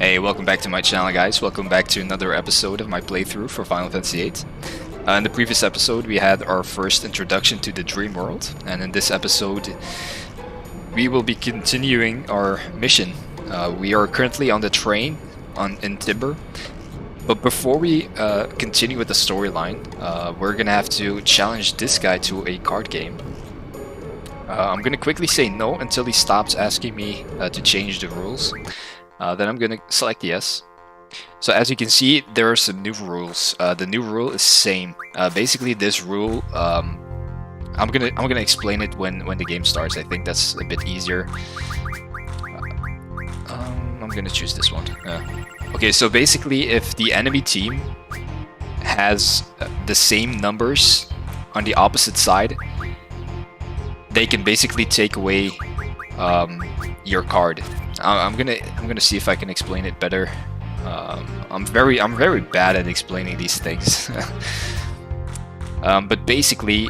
Hey, welcome back to my channel, guys. Welcome back to another episode of my playthrough for Final Fantasy VIII. In the previous episode, we had our first introduction to the Dream World, and in this episode, we will be continuing our mission. We are currently on the train in Timber, but before we continue with the storyline, we're gonna have to challenge this guy to a card game. I'm gonna quickly say no until he stops asking me to change the rules. Then I'm gonna select yes. So as you can see, there are some new rules. The new rule is same. Basically, this rule, I'm gonna explain it when the game starts. I think that's a bit easier. I'm gonna choose this one. Okay, so basically, if the enemy team has the same numbers on the opposite side, they can basically take away your card. I'm gonna see if I can explain it better. I'm very bad at explaining these things. But basically,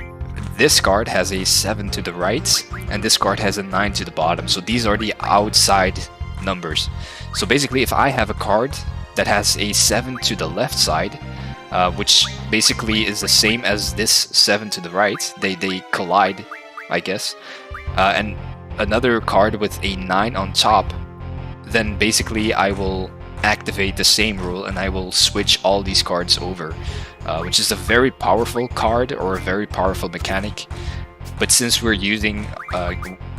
this card has a 7 to the right, and this card has a 9 to the bottom. So these are the outside numbers. So basically, if I have a card that has a 7 to the left side, which basically is the same as this 7 to the right, they collide, I guess, and another card with a 9 on top, then basically I will activate the same rule and I will switch all these cards over, which is a very powerful card or a very powerful mechanic. But since we're using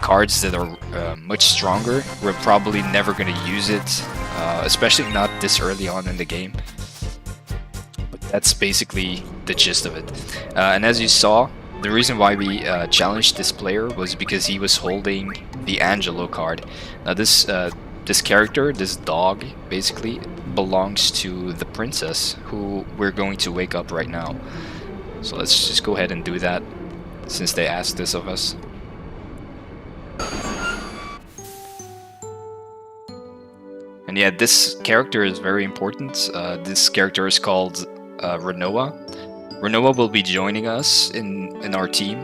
cards that are much stronger, we're probably never going to use it, especially not this early on in the game. But that's basically the gist of it. And as you saw, the reason why we challenged this player was because he was holding the Angelo card. Now this character, this dog, basically belongs to the princess, who we're going to wake up right now. So let's just go ahead and do that, since they asked this of us. And yeah, this character is very important. This character is called Renoa. Renoa will be joining us in our team.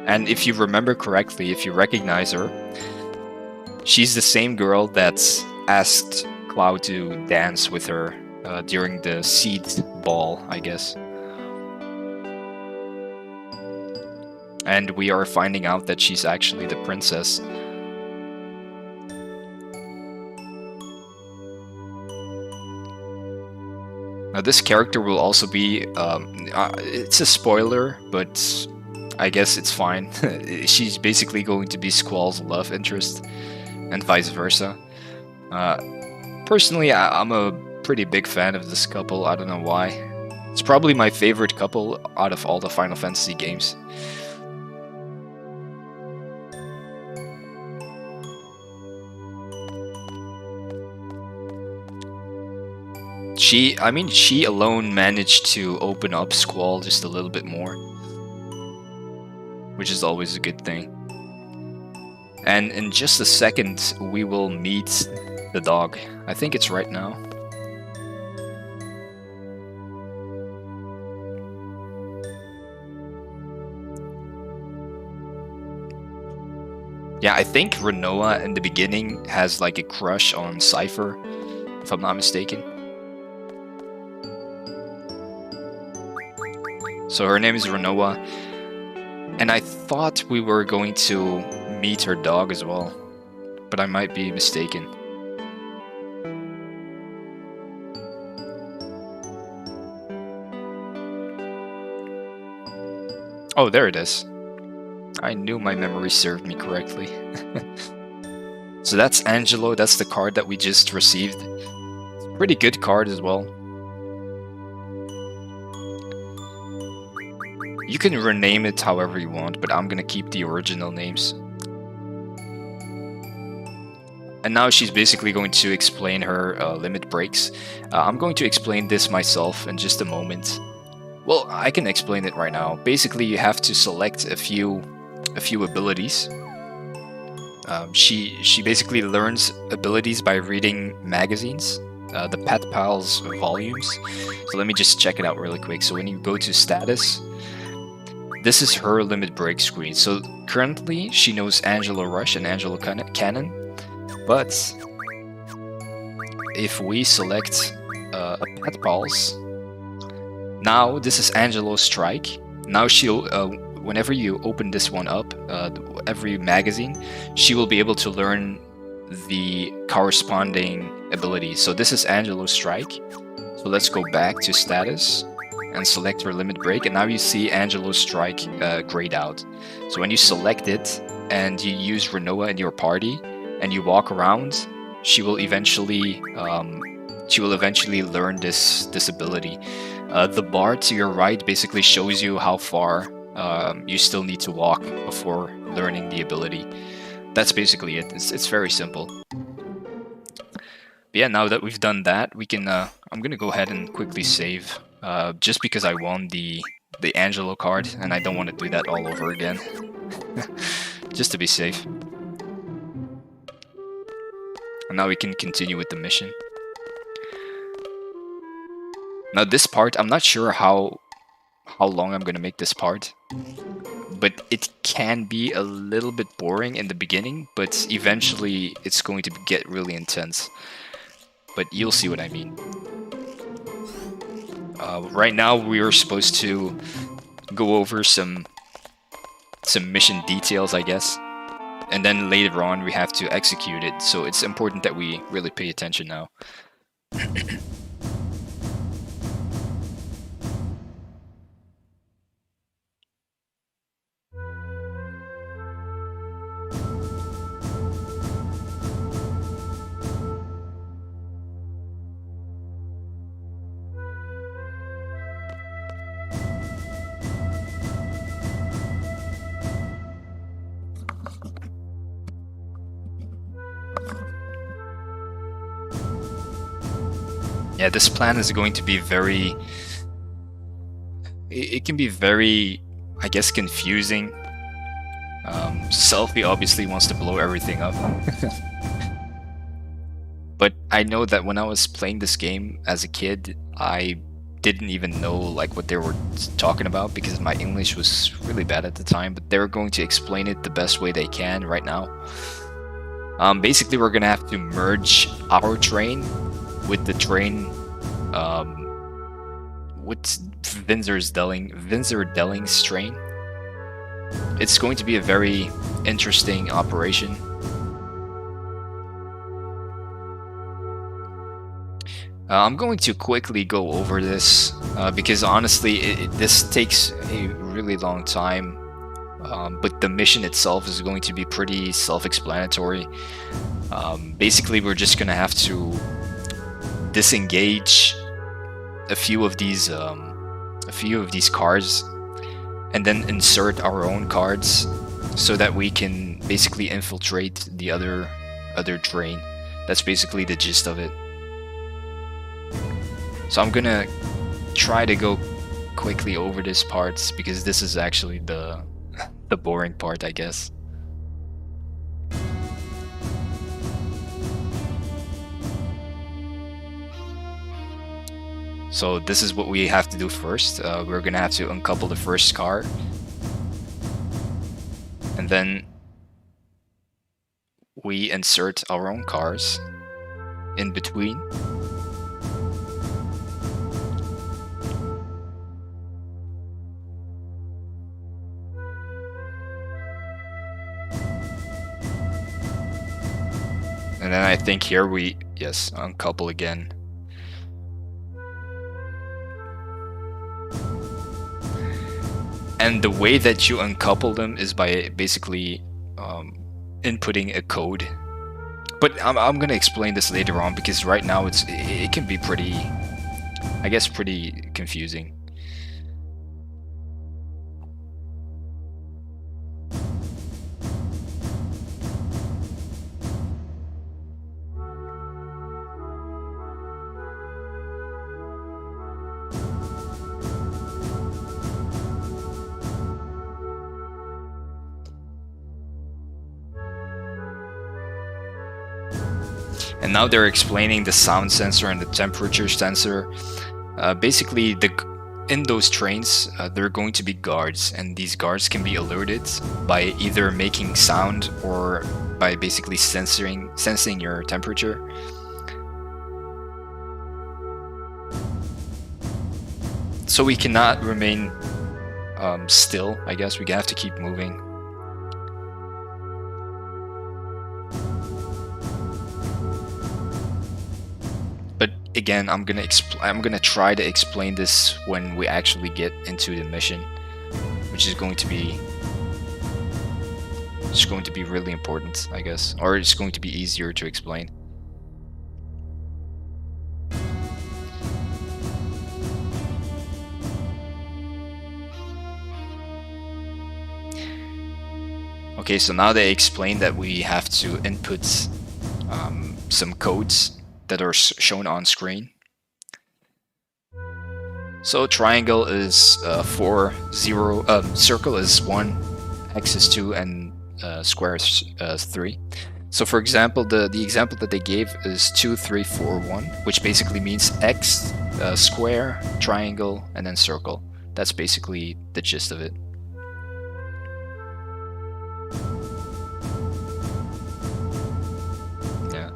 And if you remember correctly, if you recognize her, she's the same girl that asked Cloud to dance with her during the seed ball, I guess. And we are finding out that she's actually the princess. Now this character will also be, it's a spoiler, but I guess it's fine. She's basically going to be Squall's love interest, and vice versa. Personally, I'm a pretty big fan of this couple. I don't know why. It's probably my favorite couple out of all the Final Fantasy games. She alone managed to open up Squall just a little bit more, which is always a good thing. And in just a second, we will meet the dog. I think it's right now. Yeah, I think Renoa in the beginning has like a crush on Cypher, if I'm not mistaken. So her name is Renoa, and I thought we were going to meet her dog as well, but I might be mistaken. Oh, there it is. I knew my memory served me correctly. So that's Angelo, that's the card that we just received. It's a pretty good card as well. You can rename it however you want, but I'm gonna keep the original names. And now she's basically going to explain her limit breaks. I'm going to explain this myself in just a moment. Well, I can explain it right now. Basically, you have to select a few abilities. She basically learns abilities by reading magazines, the Pet Pals volumes. So let me just check it out really quick. So when you go to status, this is her limit break screen. So currently she knows Angelo Rush and Angelo Cannon, but if we select a pet pulse, now this is Angelo's strike. Now she'll, whenever you open this one up, every magazine, she will be able to learn the corresponding ability. So this is Angelo's strike. So let's go back to status and select her limit break, and now you see Angelo's strike grayed out. So when you select it and you use Renoa in your party and you walk around, she will eventually learn this ability. The bar to your right basically shows you how far you still need to walk before learning the ability. That's basically it. It's very simple. But yeah, now that we've done that, we can. I'm gonna go ahead and quickly save, just because I won the Angelo card, and I don't want to do that all over again, just to be safe. And now we can continue with the mission. Now this part, I'm not sure how long I'm gonna make this part, but it can be a little bit boring in the beginning, but eventually it's going to get really intense. But you'll see what I mean. Right now we are supposed to go over some mission details, I guess, and then later on we have to execute it, so it's important that we really pay attention now. Yeah, this plan is going to be very... It can be very, I guess, confusing. Selfie obviously wants to blow everything up. But I know that when I was playing this game as a kid, I didn't even know like what they were talking about because my English was really bad at the time, but they're going to explain it the best way they can right now. Basically, we're gonna have to merge our train with the train, what's Vinzer Delling's train. It's going to be a very interesting operation. I'm going to quickly go over this because honestly this takes a really long time, but the mission itself is going to be pretty self-explanatory. Basically, we're just gonna have to disengage a few of these cards and then insert our own cards so that we can basically infiltrate the other train. That's basically the gist of it. So I'm gonna try to go quickly over this part because this is actually the boring part, I guess. So this is what we have to do first. We're gonna have to uncouple the first car, and then we insert our own cars in between. And then I think here we, yes, uncouple again. And the way that you uncouple them is by basically inputting a code. But I'm gonna explain this later on because right now it can be pretty, I guess, pretty confusing. And now they're explaining the sound sensor and the temperature sensor. Basically, in those trains, there are going to be guards, and these guards can be alerted by either making sound or by basically sensing your temperature. So we cannot remain still, I guess. We have to keep moving. But again, I'm gonna try to explain this when we actually get into the mission, which is going to be really important, I guess, or it's going to be easier to explain. Okay, so now they explain that we have to input some codes that are shown on screen. So triangle is 4, 0, circle is 1, X is 2, and square is 3. So for example, the example that they gave is 2, 3, 4, 1, which basically means X, square, triangle, and then circle. That's basically the gist of it. Yeah,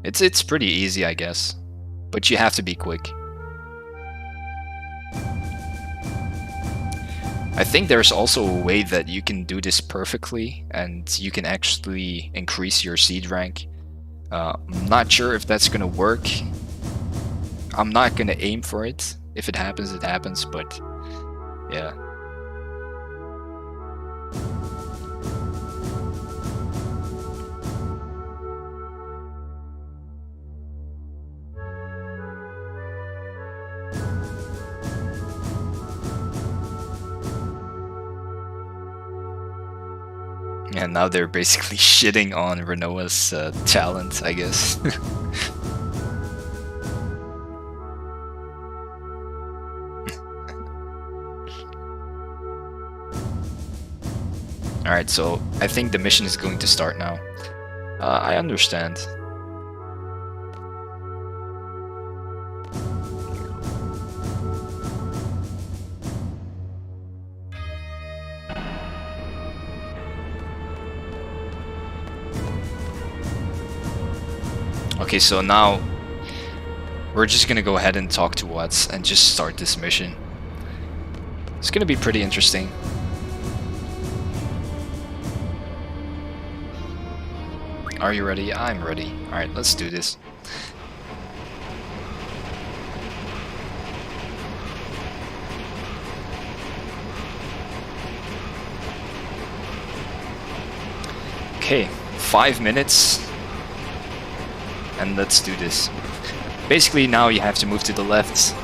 it's pretty easy, I guess, but you have to be quick. I think there's also a way that you can do this perfectly, and you can actually increase your seed rank. I'm not sure if that's gonna work. I'm not gonna aim for it. If it happens, it happens, but yeah. And now they're basically shitting on Renoa's talent, I guess. Alright, so I think the mission is going to start now. I understand. Okay, so now we're just gonna go ahead and talk to Watts and just start this mission. It's gonna be pretty interesting. Are you ready? I'm ready. Alright, let's do this. Okay, 5 minutes. And let's do this. Basically now you have to move to the left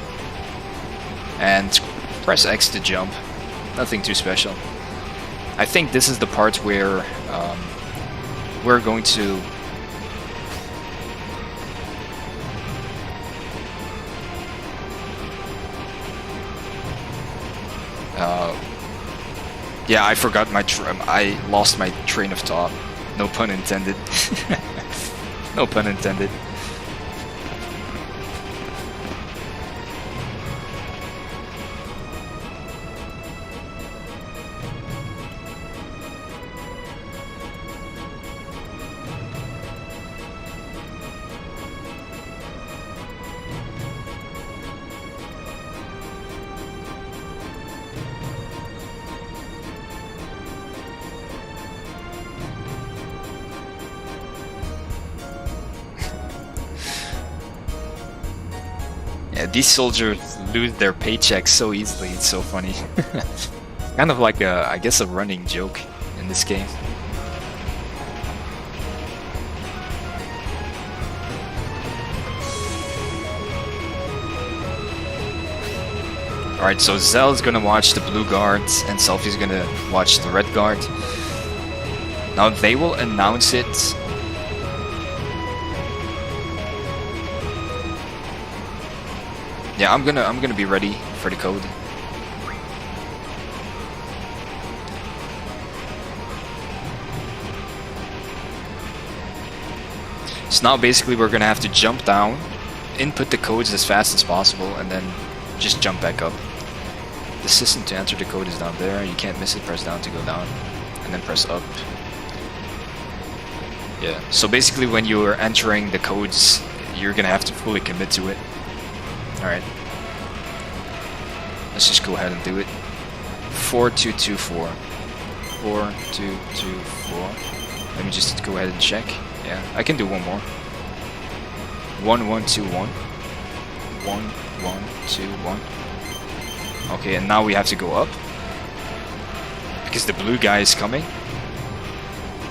and press X to jump. Nothing too special. I think this is the part where we're going to yeah, I forgot I lost my train of thought. No pun intended. No pun intended. Yeah, these soldiers lose their paychecks so easily, it's so funny. Kind of like I guess a running joke in this game. Alright, so Zell's gonna watch the blue guards and Selphie's gonna watch the red guard. Now they will announce it. Yeah, I'm gonna be ready for the code. So now basically we're gonna have to jump down, input the codes as fast as possible, and then just jump back up. The system to enter the code is down there. You can't miss it. Press down to go down, and then press up. Yeah. So basically, when you are entering the codes, you're gonna have to fully commit to it. All right. Let's just go ahead and do it. 4224. 4224. Let me just go ahead and check. Yeah, I can do one more. 1121. 1121. Okay, and now we have to go up because the blue guy is coming,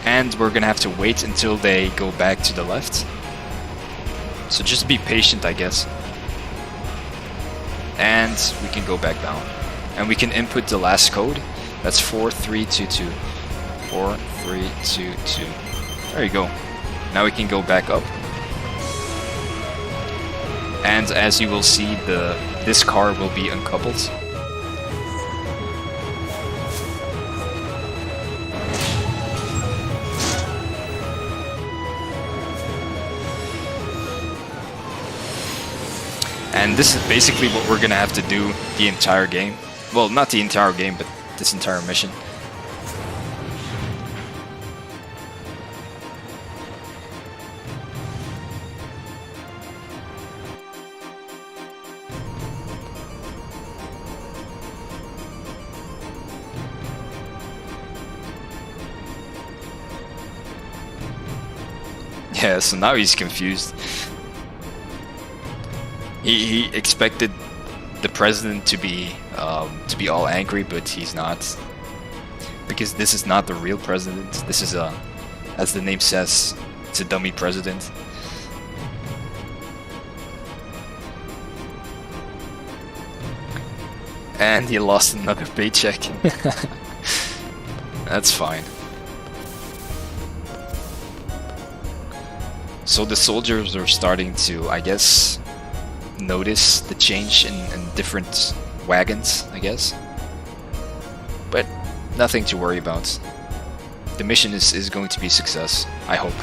and we're gonna have to wait until they go back to the left. So just be patient, I guess. And we can go back down, and we can input the last code. That's 4322. 4322. There you go. Now we can go back up, and as you will see, this car will be uncoupled. And this is basically what we're gonna have to do the entire game. Well, not the entire game, but this entire mission. Yeah, so now he's confused. He expected the president to be all angry, but he's not, because this is not the real president. This is a, as the name says, it's a dummy president. And he lost another paycheck. That's fine. So the soldiers are starting to, I guess, notice the change in different wagons, I guess. But nothing to worry about. The mission is going to be a success, I hope.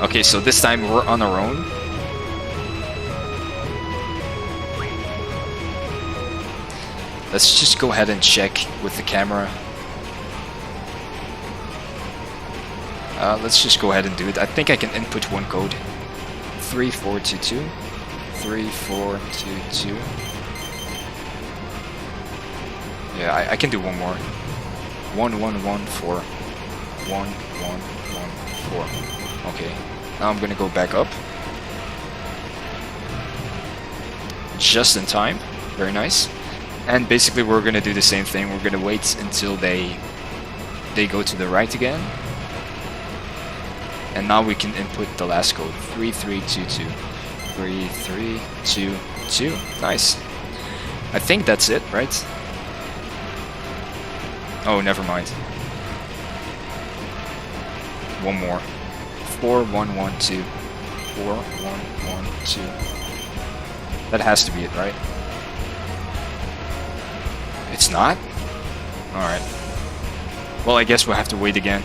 Okay, so this time we're on our own. Let's just go ahead and check with the camera. Let's just go ahead and do it. I think I can input one code. 3422. 3422. Yeah, I can do one more. 1114. 1114. Okay. Now I'm gonna go back up. Just in time. Very nice. And basically we're gonna do the same thing. We're gonna wait until they go to the right again. And now we can input the last code. 3322. 3322. Nice. I think that's it, right? Oh, never mind. One more. 4112. 4112. That has to be it, right? It's not? Alright. Well, I guess we'll have to wait again.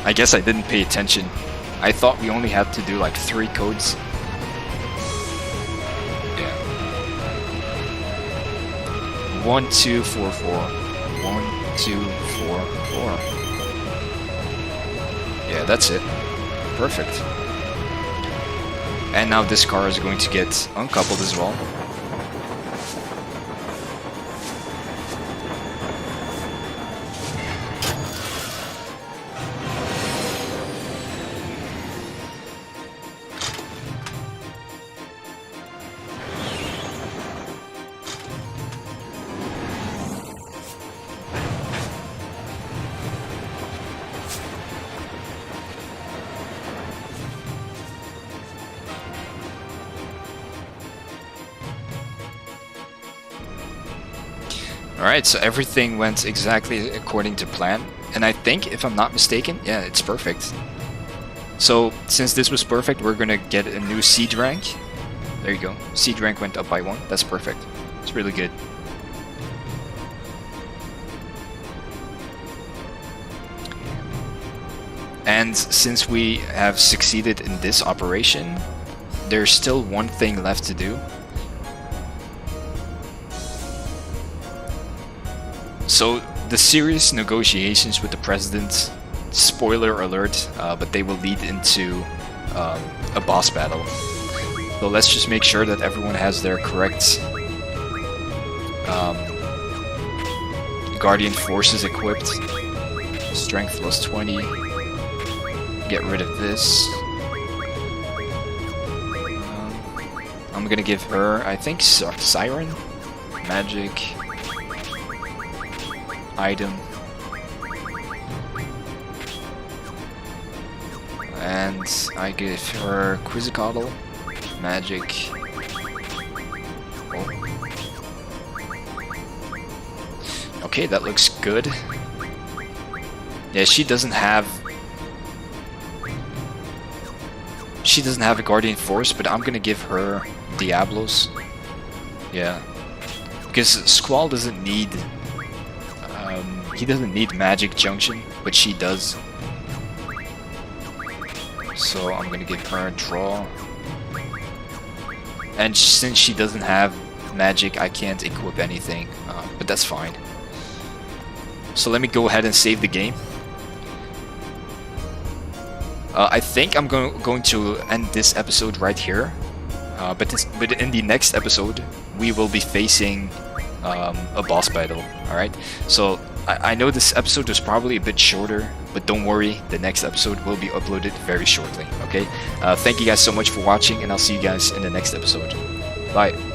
I guess I didn't pay attention. I thought we only had to do like 3 codes. Yeah. 1244. 1244. Yeah, that's it. Perfect. And now this car is going to get uncoupled as well. Alright, so everything went exactly according to plan, and I think, if I'm not mistaken, yeah, it's perfect. So, since this was perfect, we're gonna get a new siege rank. There you go. Siege rank went up by 1. That's perfect. It's really good. And since we have succeeded in this operation, there's still one thing left to do. So the serious negotiations with the president, spoiler alert, but they will lead into a boss battle. So let's just make sure that everyone has their correct Guardian Forces equipped. Strength plus 20. Get rid of this. I'm gonna give her, I think, Siren? Magic. Item. And I give her Quizzicoatl. Magic. Oh. Okay, that looks good. Yeah, she doesn't have a Guardian Force, but I'm gonna give her Diablos. Yeah, because Squall doesn't need he doesn't need Magic Junction, but she does. So I'm gonna give her a draw. And since she doesn't have magic, I can't equip anything, but that's fine. So let me go ahead and save the game. I think I'm going to end this episode right here, but in the next episode we will be facing a boss battle. Alright, so I know this episode was probably a bit shorter, but don't worry, the next episode will be uploaded very shortly. Okay, thank you guys so much for watching, and I'll see you guys in the next episode. Bye.